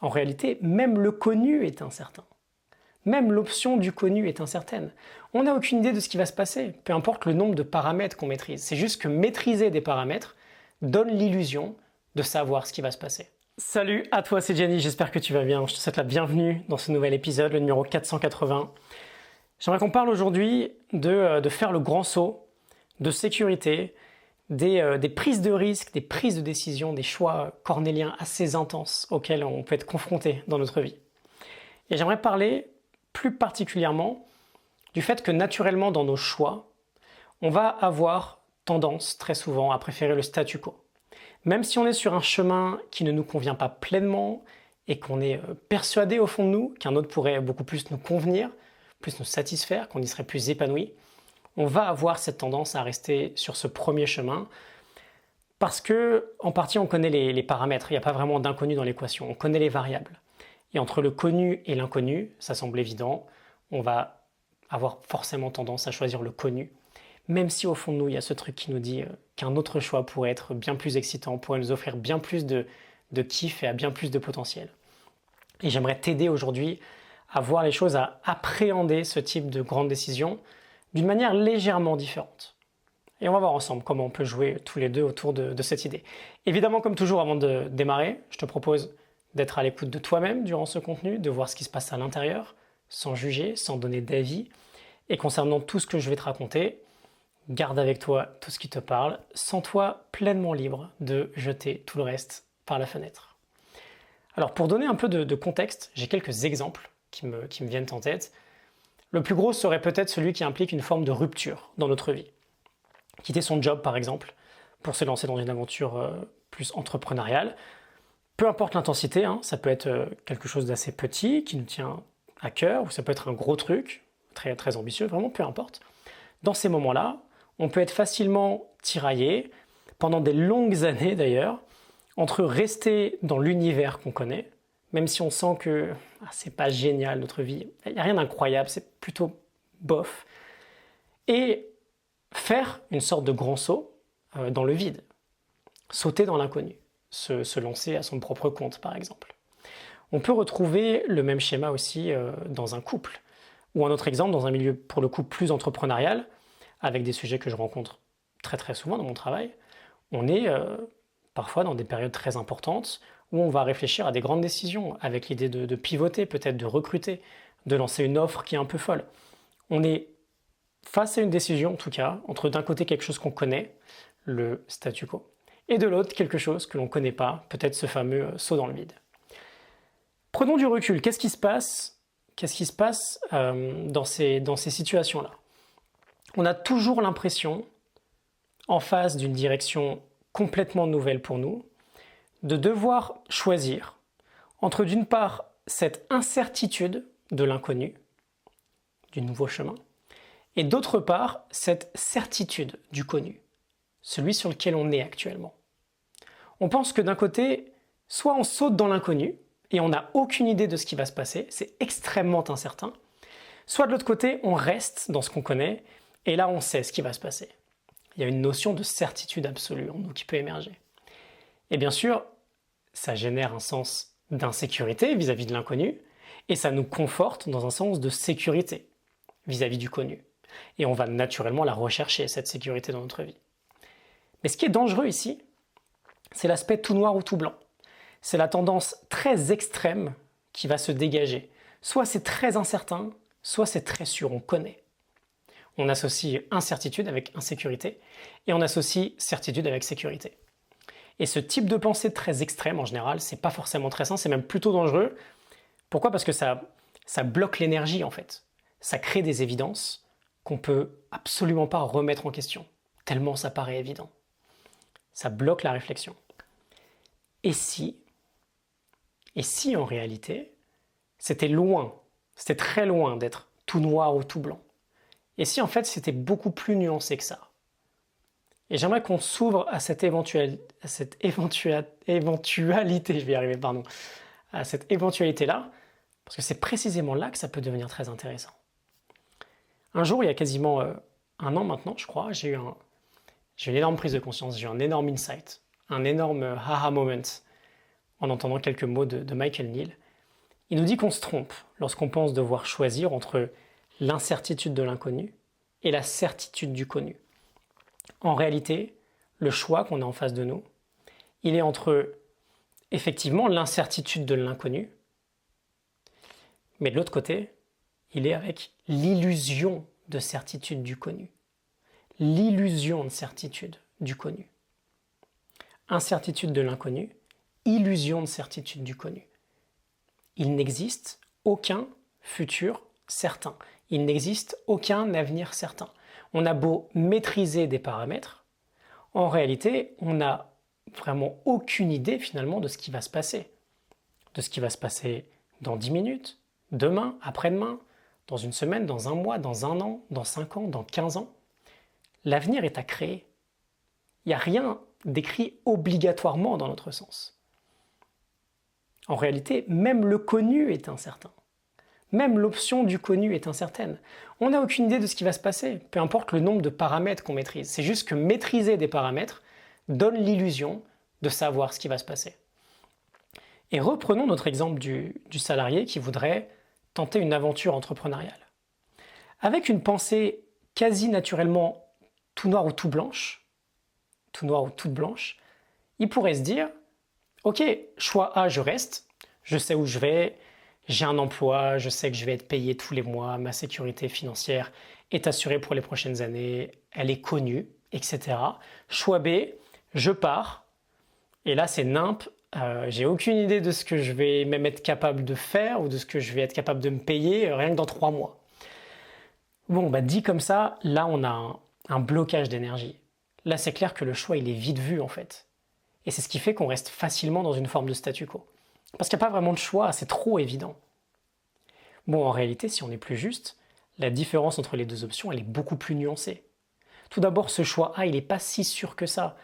En réalité, même le connu est incertain. Même l'option du connu est incertaine. On n'a aucune idée de ce qui va se passer, peu importe le nombre de paramètres qu'on maîtrise. C'est juste que maîtriser des paramètres donne l'illusion de savoir ce qui va se passer. Salut à toi, c'est Jenny, j'espère que tu vas bien. Je te souhaite la bienvenue dans ce nouvel épisode, le numéro 480. J'aimerais qu'on parle aujourd'hui de faire le grand saut, de sécurité, des prises de risques, des prises de décision, des choix cornéliens assez intenses auxquels on peut être confronté dans notre vie. Et j'aimerais parler plus particulièrement du fait que naturellement dans nos choix, on va avoir tendance très souvent à préférer le statu quo. Même si on est sur un chemin qui ne nous convient pas pleinement et qu'on est persuadé au fond de nous qu'un autre pourrait beaucoup plus nous convenir, plus nous satisfaire, qu'on y serait plus épanoui, on va avoir cette tendance à rester sur ce premier chemin parce que, en partie, on connaît les paramètres. Il n'y a pas vraiment d'inconnu dans l'équation. On connaît les variables. Et entre le connu et l'inconnu, ça semble évident, on va avoir forcément tendance à choisir le connu. Même si au fond de nous, il y a ce truc qui nous dit qu'un autre choix pourrait être bien plus excitant, pourrait nous offrir bien plus de kiff et à bien plus de potentiel. Et j'aimerais t'aider aujourd'hui à voir les choses, à appréhender ce type de grande décision d'une manière légèrement différente. Et on va voir ensemble comment on peut jouer tous les deux autour de cette idée. Évidemment, comme toujours, avant de démarrer, je te propose d'être à l'écoute de toi-même durant ce contenu, de voir ce qui se passe à l'intérieur, sans juger, sans donner d'avis. Et concernant tout ce que je vais te raconter, garde avec toi tout ce qui te parle, sens-toi pleinement libre de jeter tout le reste par la fenêtre. Alors pour donner un peu de contexte, j'ai quelques exemples qui me viennent en tête. Le plus gros serait peut-être celui qui implique une forme de rupture dans notre vie. Quitter son job par exemple, pour se lancer dans une aventure plus entrepreneuriale. Peu importe l'intensité, ça peut être quelque chose d'assez petit qui nous tient à cœur, ou ça peut être un gros truc, très, très ambitieux, vraiment peu importe. Dans ces moments-là, on peut être facilement tiraillé, pendant des longues années d'ailleurs, entre rester dans l'univers qu'on connaît, même si on sent que c'est pas génial notre vie, il n'y a rien d'incroyable, c'est plutôt bof, et faire une sorte de grand saut dans le vide, sauter dans l'inconnu. Se lancer à son propre compte, par exemple. On peut retrouver le même schéma aussi dans un couple, ou un autre exemple dans un milieu pour le coup plus entrepreneurial, avec des sujets que je rencontre très très souvent dans mon travail. On est parfois dans des périodes très importantes où on va réfléchir à des grandes décisions, avec l'idée de pivoter, peut-être de recruter, de lancer une offre qui est un peu folle. On est face à une décision, en tout cas, entre d'un côté quelque chose qu'on connaît, le statu quo, et de l'autre, quelque chose que l'on ne connaît pas, peut-être ce fameux saut dans le vide. Prenons du recul. Qu'est-ce qui se passe dans ces situations-là? On a toujours l'impression, en face d'une direction complètement nouvelle pour nous, de devoir choisir entre d'une part cette incertitude de l'inconnu, du nouveau chemin, et d'autre part cette certitude du connu, celui sur lequel on est actuellement. On pense que d'un côté, soit on saute dans l'inconnu et on n'a aucune idée de ce qui va se passer, c'est extrêmement incertain, soit de l'autre côté, on reste dans ce qu'on connaît et là on sait ce qui va se passer. Il y a une notion de certitude absolue en nous qui peut émerger. Et bien sûr, ça génère un sens d'insécurité vis-à-vis de l'inconnu et ça nous conforte dans un sens de sécurité vis-à-vis du connu. Et on va naturellement la rechercher, cette sécurité dans notre vie. Mais ce qui est dangereux ici, c'est l'aspect tout noir ou tout blanc. C'est la tendance très extrême qui va se dégager. Soit c'est très incertain, soit c'est très sûr, on connaît. On associe incertitude avec insécurité et on associe certitude avec sécurité. Et ce type de pensée très extrême, en général, c'est pas forcément très sain, c'est même plutôt dangereux. Pourquoi ? Parce que ça bloque l'énergie en fait. Ça crée des évidences qu'on peut absolument pas remettre en question, tellement ça paraît évident. Ça bloque la réflexion. Et si en réalité, c'était très loin d'être tout noir ou tout blanc. Et si en fait c'était beaucoup plus nuancé que ça. Et j'aimerais qu'on s'ouvre à cette éventualité, à cette éventualité-là, parce que c'est précisément là que ça peut devenir très intéressant. Un jour, il y a quasiment un an maintenant, je crois, j'ai eu une énorme prise de conscience, j'ai eu un énorme insight, un énorme aha moment, en entendant quelques mots de Michael Neill. Il nous dit qu'on se trompe lorsqu'on pense devoir choisir entre l'incertitude de l'inconnu et la certitude du connu. En réalité, le choix qu'on a en face de nous, il est entre effectivement l'incertitude de l'inconnu, mais de l'autre côté, il est avec l'illusion de certitude du connu. L'illusion de certitude du connu. Incertitude de l'inconnu, illusion de certitude du connu. Il n'existe aucun futur certain. Il n'existe aucun avenir certain. On a beau maîtriser des paramètres, en réalité, on n'a vraiment aucune idée finalement de ce qui va se passer. De ce qui va se passer dans 10 minutes, demain, après-demain, dans une semaine, dans un mois, dans un an, dans 5 ans, dans 15 ans. L'avenir est à créer. Il n'y a rien d'écrit obligatoirement dans notre sens. En réalité, même le connu est incertain. Même l'option du connu est incertaine. On n'a aucune idée de ce qui va se passer, peu importe le nombre de paramètres qu'on maîtrise. C'est juste que maîtriser des paramètres donne l'illusion de savoir ce qui va se passer. Et reprenons notre exemple du salarié qui voudrait tenter une aventure entrepreneuriale. Avec une pensée quasi naturellement tout noir ou tout blanche, il pourrait se dire « Ok, choix A, je reste, je sais où je vais, j'ai un emploi, je sais que je vais être payé tous les mois, ma sécurité financière est assurée pour les prochaines années, elle est connue, etc. Choix B, je pars, et là c'est nimp, j'ai aucune idée de ce que je vais même être capable de faire ou de ce que je vais être capable de me payer rien que dans 3 mois. » Bon, dit comme ça, là on a un blocage d'énergie. Là c'est clair que le choix il est vite vu en fait. Et c'est ce qui fait qu'on reste facilement dans une forme de statu quo. Parce qu'il n'y a pas vraiment de choix, c'est trop évident. Bon, en réalité, si on est plus juste, la différence entre les deux options, elle est beaucoup plus nuancée. Tout d'abord, ce choix A, il n'est pas si sûr que ça.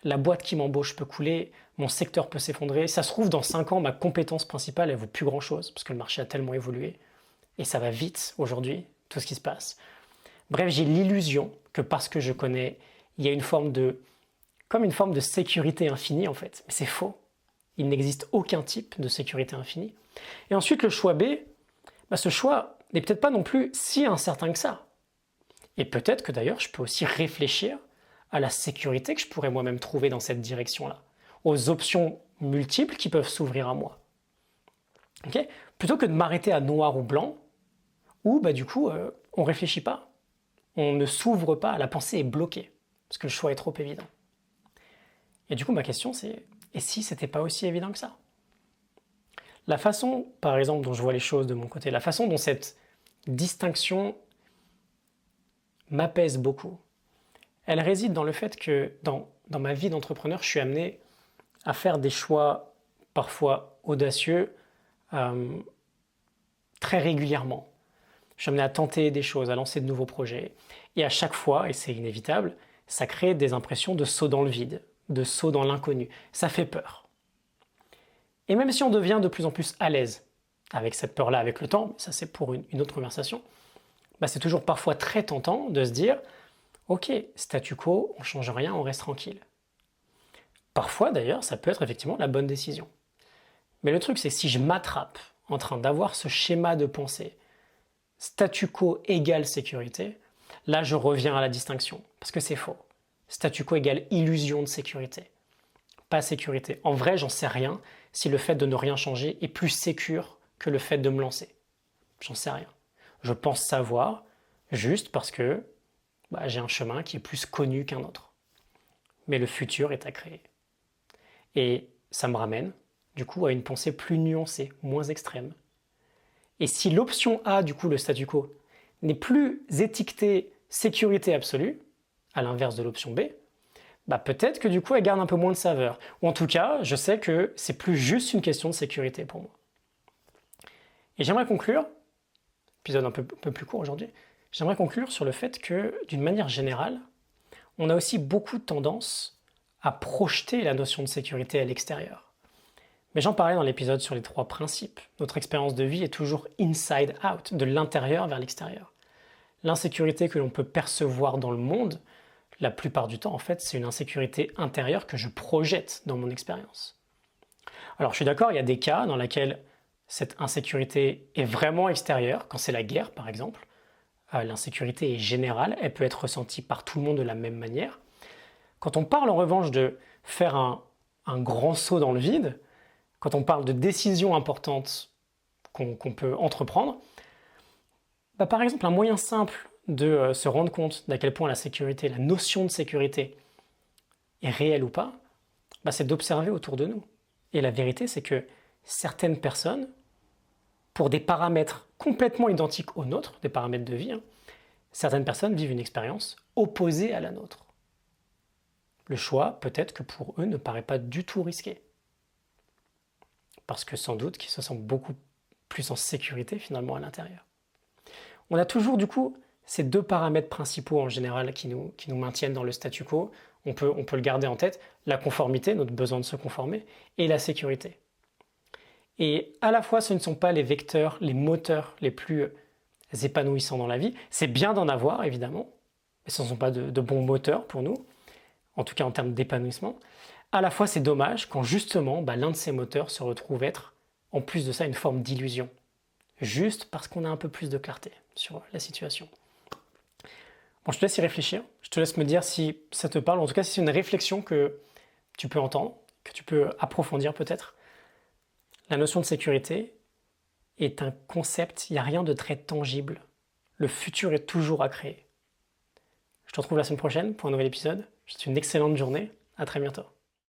La boîte qui m'embauche peut couler, mon secteur peut s'effondrer. Ça se trouve, dans 5 ans, ma compétence principale, elle vaut plus grand-chose, parce que le marché a tellement évolué. Et ça va vite aujourd'hui, tout ce qui se passe. Bref, j'ai l'illusion que parce que je connais, il y a une forme de sécurité infinie en fait. Mais c'est faux. Il n'existe aucun type de sécurité infinie. Et ensuite, le choix B, ce choix n'est peut-être pas non plus si incertain que ça. Et peut-être que d'ailleurs, je peux aussi réfléchir à la sécurité que je pourrais moi-même trouver dans cette direction-là, aux options multiples qui peuvent s'ouvrir à moi. Okay, plutôt que de m'arrêter à noir ou blanc, où du coup, on ne réfléchit pas, on ne s'ouvre pas, la pensée est bloquée, parce que le choix est trop évident. Et du coup, ma question c'est, et si c'était pas aussi évident que ça? La façon, par exemple, dont je vois les choses de mon côté, la façon dont cette distinction m'apaise beaucoup, elle réside dans le fait que dans ma vie d'entrepreneur, je suis amené à faire des choix parfois audacieux très régulièrement. Je suis amené à tenter des choses, à lancer de nouveaux projets. Et à chaque fois, et c'est inévitable, ça crée des impressions de saut dans le vide, de saut dans l'inconnu. Ça fait peur. Et même si on devient de plus en plus à l'aise avec cette peur-là avec le temps, ça c'est pour une autre conversation, c'est toujours parfois très tentant de se dire « Ok, statu quo, on ne change rien, on reste tranquille ». Parfois d'ailleurs, ça peut être effectivement la bonne décision. Mais le truc c'est que si je m'attrape en train d'avoir ce schéma de pensée statu quo égale sécurité, là je reviens à la distinction, parce que c'est faux. Statu quo égale illusion de sécurité, pas sécurité. En vrai, j'en sais rien si le fait de ne rien changer est plus sécure que le fait de me lancer. J'en sais rien. Je pense savoir juste parce que j'ai un chemin qui est plus connu qu'un autre. Mais le futur est à créer. Et ça me ramène, du coup, à une pensée plus nuancée, moins extrême. Et si l'option A, du coup, le statu quo, n'est plus étiquetée sécurité absolue, à l'inverse de l'option B, peut-être que du coup elle garde un peu moins de saveur. Ou en tout cas, je sais que c'est plus juste une question de sécurité pour moi. Et j'aimerais conclure, épisode un peu plus court aujourd'hui, j'aimerais conclure sur le fait que, d'une manière générale, on a aussi beaucoup de tendance à projeter la notion de sécurité à l'extérieur. Mais j'en parlais dans l'épisode sur les 3 principes. Notre expérience de vie est toujours inside out, de l'intérieur vers l'extérieur. L'insécurité que l'on peut percevoir dans le monde, la plupart du temps, en fait, c'est une insécurité intérieure que je projette dans mon expérience. Alors je suis d'accord, il y a des cas dans lesquels cette insécurité est vraiment extérieure, quand c'est la guerre par exemple. L'insécurité est générale, elle peut être ressentie par tout le monde de la même manière. Quand on parle en revanche de faire un grand saut dans le vide, quand on parle de décisions importantes qu'on peut entreprendre, par exemple un moyen simple de se rendre compte d'à quel point la sécurité, la notion de sécurité est réelle ou pas, c'est d'observer autour de nous. Et la vérité, c'est que certaines personnes, pour des paramètres complètement identiques aux nôtres, des paramètres de vie, certaines personnes vivent une expérience opposée à la nôtre. Le choix, peut-être que pour eux, ne paraît pas du tout risqué. Parce que sans doute qu'ils se sentent beaucoup plus en sécurité finalement à l'intérieur. On a toujours du coup ces deux paramètres principaux en général qui nous maintiennent dans le statu quo. On peut le garder en tête, la conformité, notre besoin de se conformer, et la sécurité. Et à la fois, ce ne sont pas les vecteurs, les moteurs les plus épanouissants dans la vie. C'est bien d'en avoir, évidemment, mais ce ne sont pas de bons moteurs pour nous, en tout cas en termes d'épanouissement. À la fois, c'est dommage quand justement, l'un de ces moteurs se retrouve être, en plus de ça, une forme d'illusion. Juste parce qu'on a un peu plus de clarté sur la situation. Bon, je te laisse y réfléchir. Je te laisse me dire si ça te parle, en tout cas si c'est une réflexion que tu peux entendre, que tu peux approfondir peut-être. La notion de sécurité est un concept, il n'y a rien de très tangible. Le futur est toujours à créer. Je te retrouve la semaine prochaine pour un nouvel épisode. Je te souhaite une excellente journée. À très bientôt.